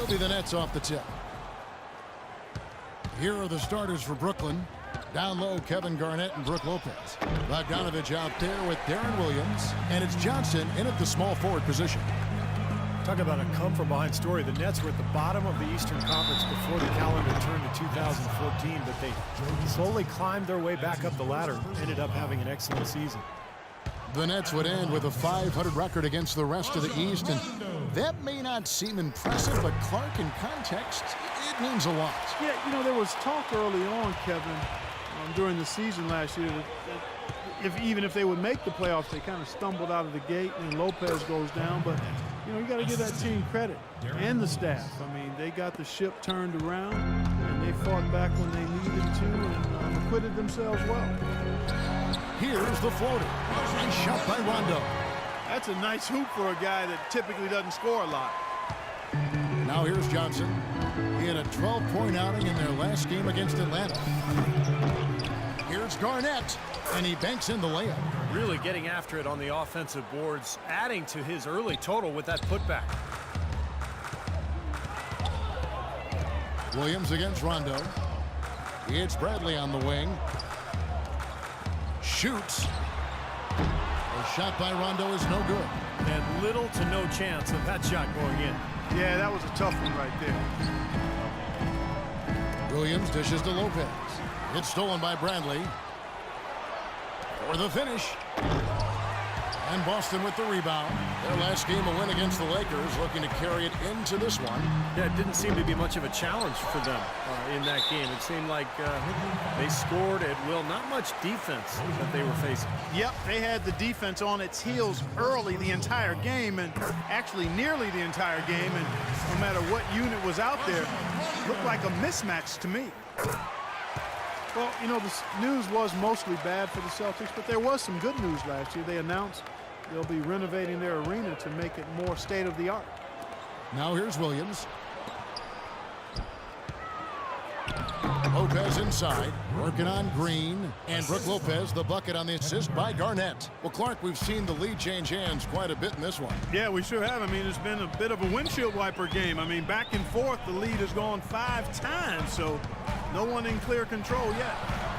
He'll be the Nets off the tip. Here are the starters for Brooklyn. Down low, Kevin Garnett and Brook Lopez. Bogdanovich out there with Darren Williams. And it's Johnson in at the small forward position. Talk about a come-from-behind story. The Nets were at the bottom of the Eastern Conference before the calendar turned to 2014, but they slowly climbed their way back up the ladder, ended up having an excellent season. The Nets would end with a .500 record against the rest of the East, and that may not seem impressive, but Clark, in context, it means a lot. Yeah, you know, there was talk early on, Kevin, during the season last year, that even if they would make the playoffs, they kind of stumbled out of the gate, and Lopez goes down, but you know, you got to give that team credit and the staff. I mean, they got the ship turned around, and they fought back when they needed to and acquitted themselves well. Here's the floater. Nice shot by Rondo. That's a nice hoop for a guy that typically doesn't score a lot. Now here's Johnson. He had a 12-point outing in their last game against Atlanta. Here's Garnett, and he banks in the layup. Really getting after it on the offensive boards, adding to his early total with that putback. Williams against Rondo. It's Bradley on the wing. Shoots. The shot by Rondo is no good. And little to no chance of that shot going in. Yeah, that was a tough one right there. Williams dishes to Lopez. It's stolen by Bradley. For the finish. And Boston with the rebound. Their last game a win against the Lakers, looking to carry it into this one. Yeah, it didn't seem to be much of a challenge for them in that game. It seemed like they scored at will. Not much defense that they were facing. Yep, they had the defense on its heels early the entire game, and actually nearly the entire game, and no matter what unit was out there, looked like a mismatch to me. Well, you know, the news was mostly bad for the Celtics, but there was some good news last year. They announced they'll be renovating their arena to make it more state-of-the-art. Now here's Williams. Lopez inside, working on Green. And Brook Lopez, the bucket on the assist by Garnett. Well, Clark, we've seen the lead change hands quite a bit in this one. Yeah, we sure have. I mean, it's been a bit of a windshield wiper game. I mean, back and forth, the lead has gone 5 times, so no one in clear control yet.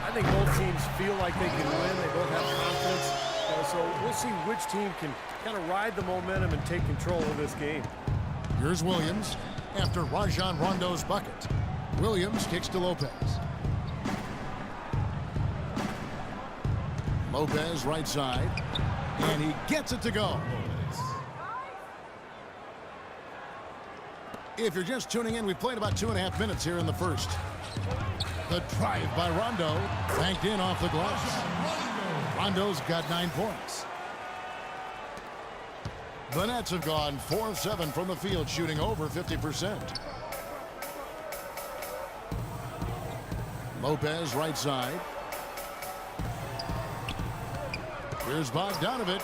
I think both teams feel like they can win. They both have confidence. So we'll see which team can kind of ride the momentum and take control of this game. Here's Williams after Rajon Rondo's bucket. Williams kicks to Lopez. Lopez right side, and he gets it to go. If you're just tuning in, we've played about 2.5 minutes here in the first. The drive by Rondo, banked in off the glass. Rondo's got 9 points. The Nets have gone 4 of 7 from the field, shooting over 50%. Lopez right side. Here's Bogdanovich.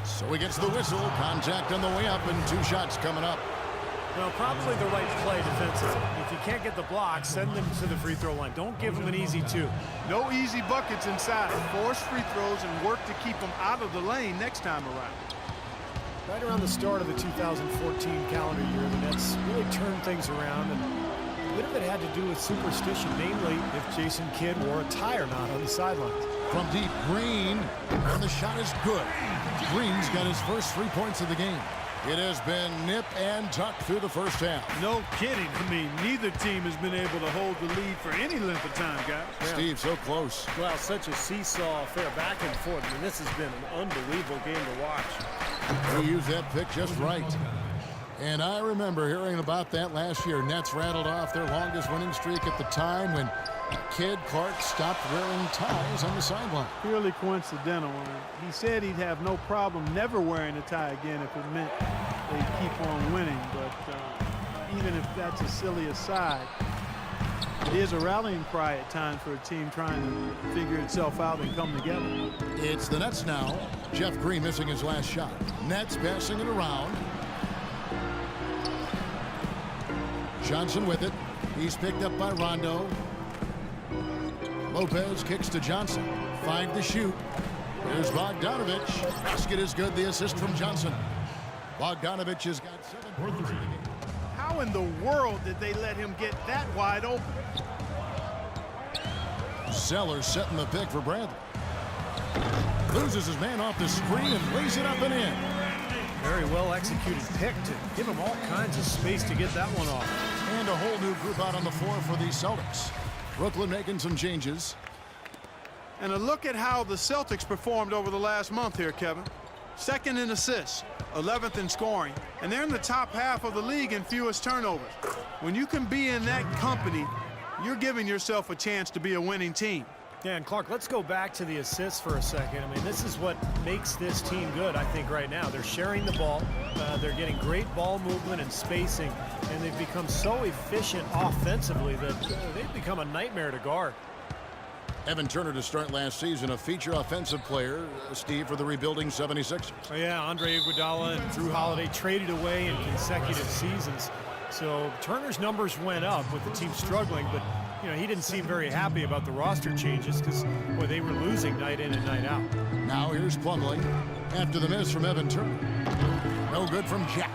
So he gets the whistle. Contact on the way up, and 2 shots coming up. Well, probably the right play defensively. If you can't get the block, send them to the free throw line. Don't give them an easy 2. No easy buckets inside. Force free throws and work to keep them out of the lane next time around. Right around the start of the 2014 calendar year, the Nets really turned things around, and a bit of it had to do with superstition, namely if Jason Kidd wore a tie or not on the sidelines. From deep, Green, and the shot is good. Green's got his first 3 points of the game. It has been nip and tuck through the first half. No kidding. I mean, neither team has been able to hold the lead for any length of time, guys. Steve, so close. Well, such a seesaw affair, back and forth. I mean, this has been an unbelievable game to watch. He used that pick just right. And I remember hearing about that last year. Nets rattled off their longest winning streak at the time when Kidd Clark stopped wearing ties on the sideline. Purely coincidental. He said he'd have no problem never wearing a tie again if it meant they'd keep on winning. But even if that's a silly aside, it is a rallying cry at times for a team trying to figure itself out and come together. It's the Nets now. Jeff Green missing his last shot. Nets passing it around. Johnson with it. He's picked up by Rondo. Lopez kicks to Johnson. 5 to shoot. Here's Bogdanovich. Basket is good. The assist from Johnson. Bogdanovich has got 7 points in the game. How in the world did they let him get that wide open? Zeller setting the pick for Bradley. Loses his man off the screen and lays it up and in. Very well executed pick to give him all kinds of space to get that one off. And a whole new group out on the floor for the Celtics. Brooklyn making some changes. And a look at how the Celtics performed over the last month here, Kevin. Second in assists, 11th in scoring, and they're in the top half of the league in fewest turnovers. When you can be in that company, you're giving yourself a chance to be a winning team. Yeah, and Clark, let's go back to the assists for a second. I mean, this is what makes this team good, I think, right now. They're sharing the ball. They're getting great ball movement and spacing, and they've become so efficient offensively that they've become a nightmare to guard. Evan Turner to start last season, a feature offensive player, Steve, for the rebuilding 76ers. Oh, yeah, Andre Iguodala and Drew Holiday traded away in consecutive seasons. So Turner's numbers went up with the team struggling, but you know, he didn't seem very happy about the roster changes because, boy, they were losing night in and night out. Now here's Plumlee after the miss from Evan Turner. No good from Jack.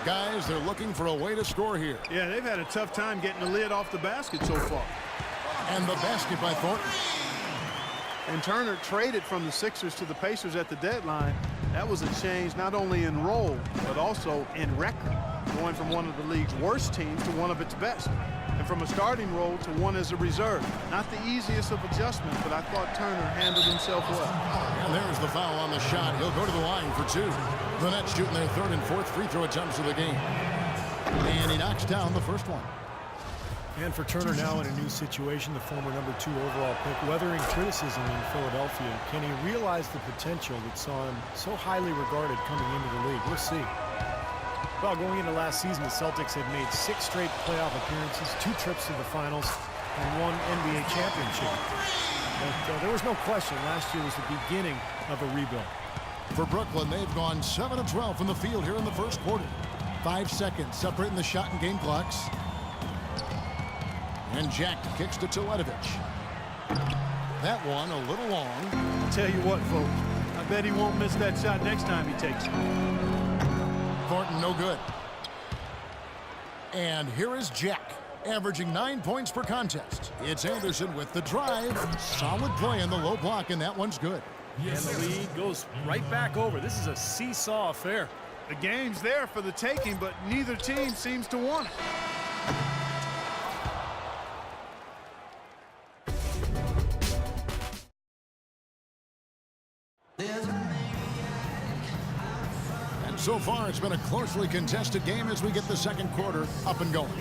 Guys, they're looking for a way to score here. Yeah, they've had a tough time getting the lid off the basket so far. And the basket by Thornton. And Turner traded from the Sixers to the Pacers at the deadline. That was a change not only in role, but also in record. Going from one of the league's worst teams to one of its best. And from a starting role to one as a reserve. Not the easiest of adjustments, but I thought Turner handled himself well. And there's the foul on the shot. He'll go to the line for two. The Nets shooting their third and fourth free throw attempts of the game. And he knocks down the first one. And for Turner now in a new situation, the former #2 overall pick, weathering criticism in Philadelphia. Can he realize the potential that saw him so highly regarded coming into the league? We'll see. Well, going into last season, the Celtics had made 6 straight playoff appearances, 2 trips to the finals, and 1 NBA championship. But there was no question last year was the beginning of a rebuild. For Brooklyn, they've gone 7 of 12 from the field here in the first quarter. 5 seconds separating the shot and game clocks. And Jack kicks to Teletovic. That one a little long. I'll tell you what, folks. I bet he won't miss that shot next time he takes it. Thornton no good. And here is Jack, averaging 9 points per contest. It's Anderson with the drive. Solid play in the low block, and that one's good. And the lead goes right back over. This is a seesaw affair. The game's there for the taking, but neither team seems to want it. So far, it's been a closely contested game as we get the second quarter up and going.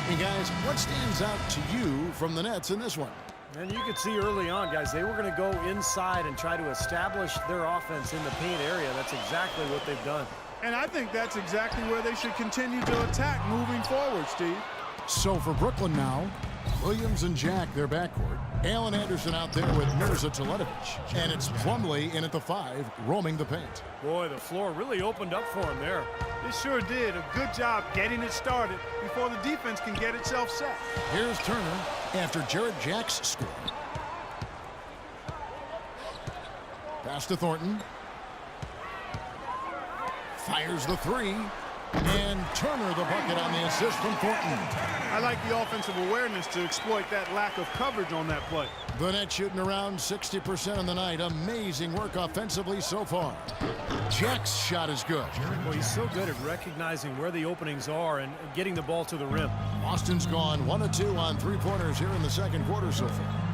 Hey, guys, what stands out to you from the Nets in this one? And you could see early on, guys, they were going to go inside and try to establish their offense in the paint area. That's exactly what they've done. And I think that's exactly where they should continue to attack moving forward, Steve. So for Brooklyn now, Williams and Jack, their backcourt. Allen Anderson out there with Mirza Teletovic. And it's Plumlee in at the 5, roaming the paint. Boy, the floor really opened up for him there. It sure did. A good job getting it started before the defense can get itself set. Here's Turner after Jarrett Jack's score. Pass to Thornton. Fires the 3. And Turner the bucket on the assist from Thornton. I like the offensive awareness to exploit that lack of coverage on that play. The Nets shooting around 60% on the night. Amazing work offensively so far. Jack's shot is good. Well, he's so good at recognizing where the openings are and getting the ball to the rim. Boston's gone 1 of 2 on 3-pointers here in the second quarter so far.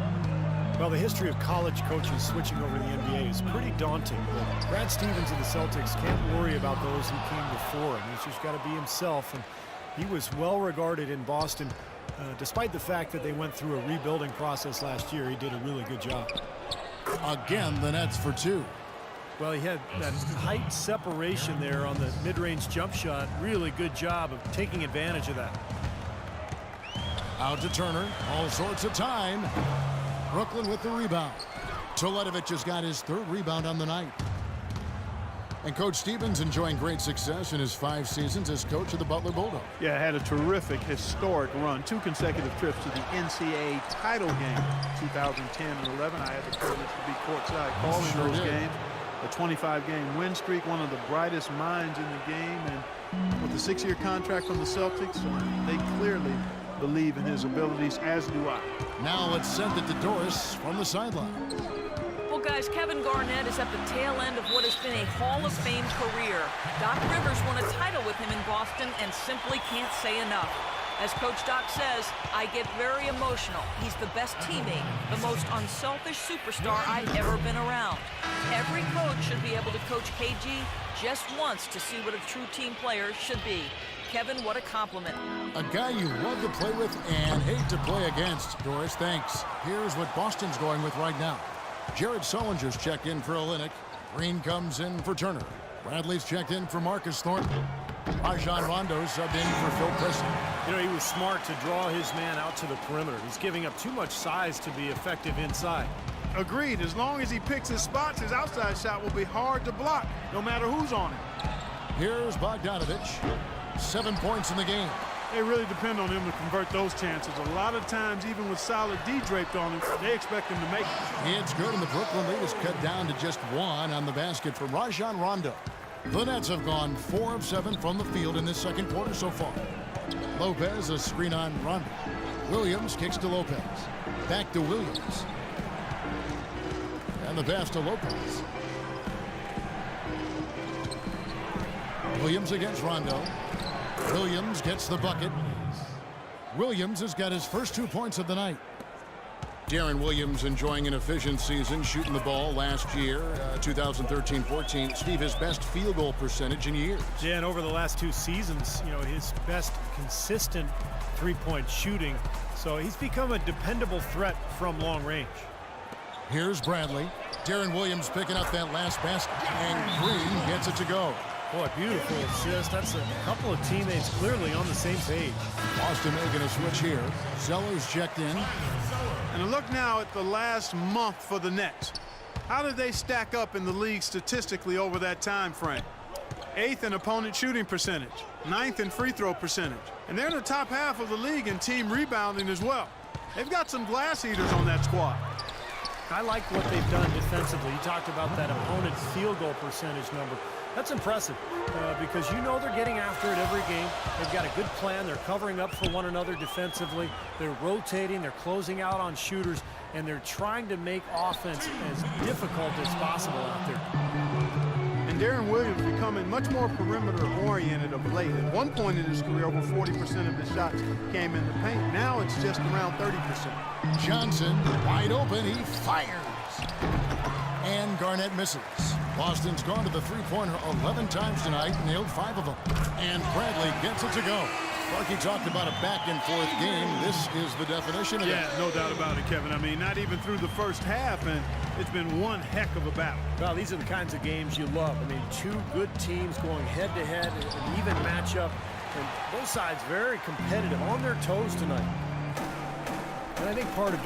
Well, the history of college coaches switching over to the NBA is pretty daunting. But Brad Stevens and the Celtics can't worry about those who came before him. He's just got to be himself. And he was well regarded in Boston. Despite the fact that they went through a rebuilding process last year, he did a really good job. Again, the Nets for 2. Well, he had that height separation there on the mid-range jump shot. Really good job of taking advantage of that. Out to Turner. All sorts of time. Brooklyn with the rebound. Teletovic has got his 3rd rebound on the night. And Coach Stevens enjoying great success in his 5 seasons as coach of the Butler Bulldogs. Yeah, had a terrific, historic run. 2 consecutive trips to the NCAA title game. 2010 and 11, I had the privilege to be courtside calling those games. a 25-game win streak, one of the brightest minds in the game, and with a 6-year contract from the Celtics, they clearly believe in his abilities, as do I. Now let's send it to Doris from the sideline. Well, guys, Kevin Garnett is at the tail end of what has been a Hall of Fame career. Doc Rivers won a title with him in Boston and simply can't say enough. As Coach Doc says, I get very emotional. He's the best teammate, the most unselfish superstar I've ever been around. Every coach should be able to coach KG just once to see what a true team player should be. Kevin, what a compliment. A guy you love to play with and hate to play against. Doris, thanks. Here's what Boston's going with right now. Jared Sullinger's checked in for Olynyk. Green comes in for Turner. Bradley's checked in for Marcus Thornton. Rajon Rondo subbed in for Phil Preston. You know, he was smart to draw his man out to the perimeter. He's giving up too much size to be effective inside. Agreed. As long as he picks his spots, his outside shot will be hard to block, no matter who's on it. Here's Bogdanovich. 7 points in the game. They really depend on him to convert those chances. A lot of times, even with solid D draped on him, they expect him to make it. It's good, and the Brooklyn lead is cut down to just 1 on the basket for Rajon Rondo. The Nets have gone 4 of 7 from the field in this second quarter so far. Lopez, a screen on Rondo. Williams kicks to Lopez. Back to Williams. And the pass to Lopez. Williams against Rondo. Williams gets the bucket. Williams has got his first 2 points of the night. Deron Williams enjoying an efficient season, shooting the ball last year, 2013-14. Steve, his best field goal percentage in years. Yeah, and over the last 2 seasons, you know, his best consistent three-point shooting. So he's become a dependable threat from long range. Here's Bradley. Deron Williams picking up that last basket, and Green gets it to go. Boy, beautiful assist. That's a couple of teammates clearly on the same page. Boston making a switch here. Sellers checked in. And a look now at the last month for the Nets. How did they stack up in the league statistically over that time frame? 8th in opponent shooting percentage, 9th in free throw percentage. And they're in the top half of the league in team rebounding as well. They've got some glass eaters on that squad. I like what they've done defensively. You talked about that opponent field goal percentage number. That's impressive because you know they're getting after it every game. They've got a good plan. They're covering up for one another defensively. They're rotating. They're closing out on shooters. And they're trying to make offense as difficult as possible out there. And Deron Williams becoming much more perimeter-oriented of late. At one point in his career, over 40% of his shots came in the paint. Now it's just around 30%. Johnson, wide open, he fires. And Garnett misses. Boston's gone to the three-pointer 11 times tonight, nailed 5 of them. And Bradley gets it to go. Clarky talked about a back-and-forth game. This is the definition of Yeah, no doubt about it, Kevin. I mean, not even through the first half, and it's been one heck of a battle. Well, these are the kinds of games you love. I mean, 2 good teams going head-to-head, an even matchup. And both sides very competitive, on their toes tonight. And I think part of...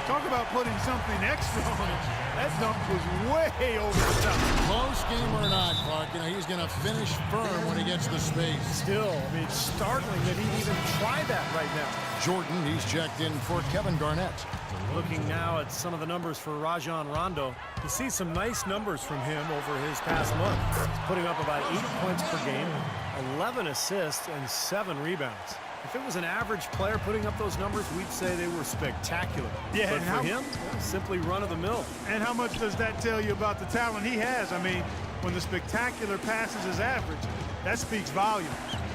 Talk about putting something extra on it. That dunk was way over the top. Close game or not, Clark, you know, he's going to finish firm when he gets the space. Still, I mean, it's startling that he'd even try that right now. Jordan, he's checked in for Kevin Garnett. Looking now at some of the numbers for Rajon Rondo, you see some nice numbers from him over his past month. He's putting up about 8 points per game, 11 assists, and 7 rebounds. If it was an average player putting up those numbers, we'd say they were spectacular. Yeah, but for him, simply run-of-the-mill. And how much does that tell you about the talent he has? I mean, when the spectacular passes is average, that speaks volume.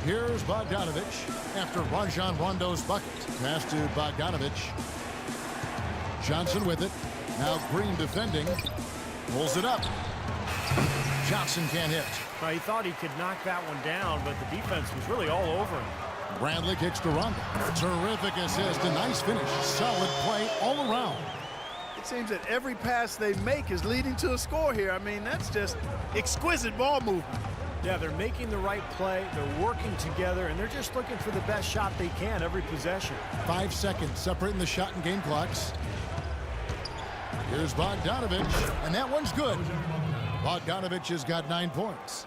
Here's Bogdanovich after Rajon Rondo's bucket. Pass to Bogdanovich. Johnson with it. Now Green defending. Pulls it up. Johnson can't hit. Well, he thought he could knock that one down, but the defense was really all over him. Bradley kicks to Rondo. Terrific assist, a nice finish. Solid play all around. It seems that every pass they make is leading to a score here. I mean, that's just exquisite ball movement. Yeah, they're making the right play, they're working together, and they're just looking for the best shot they can every possession. 5 seconds separating the shot and game clocks. Here's Bogdanovich, and that one's good. Bogdanovich has got 9 points.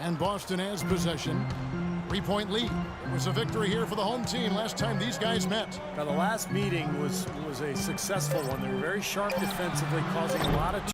And Boston has possession. 3-point lead. It was a victory here for the home team last time these guys met. Now, the last meeting was a successful one. They were very sharp defensively, causing a lot of